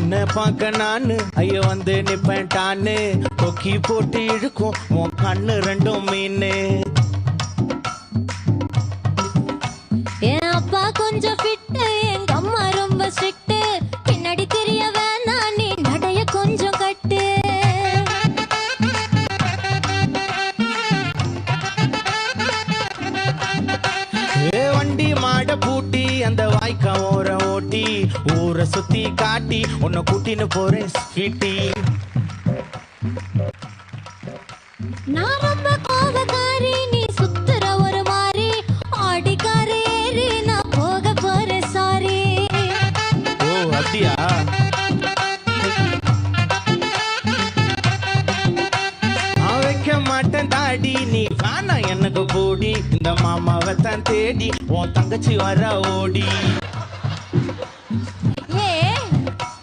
உன்னை பார்க்க நானு ஐயோ வந்து நிப்பேன் டான்னு கொக்கி போட்டு இழுக்கும் உன் கண்ணு ரெண்டும் மீன்னு. என் அப்பா கொஞ்சம் ஃபிட்டு, எங்க அம்மா ரொம்ப ஸ்ட்ரிக்ட். பின்னாடி தெரிய வேணாம், நீ நடைய கொஞ்சம் கட்டு. வண்டி மாட பூட்டி அந்த வாய்க்கா ஓர ஓட்டி ஊரை சுத்தி காட்டி உன்னை கூட்டின்னு போறேன் ஸ்வீட்டி. நான் ரொம்ப கோபக்காரி, நீ சுத்துற ஒரு மாதிரி. ஆடிக்காரி ஏறி நான் போக போறேன் சாரி. ஓ அப்படியா? நான் வைக்க மாட்டேன் தாடி, நீ வேணா எனக்கு போடி. இந்த மாமாவை தான் தேடி உன் தங்கச்சி வர ஓடி.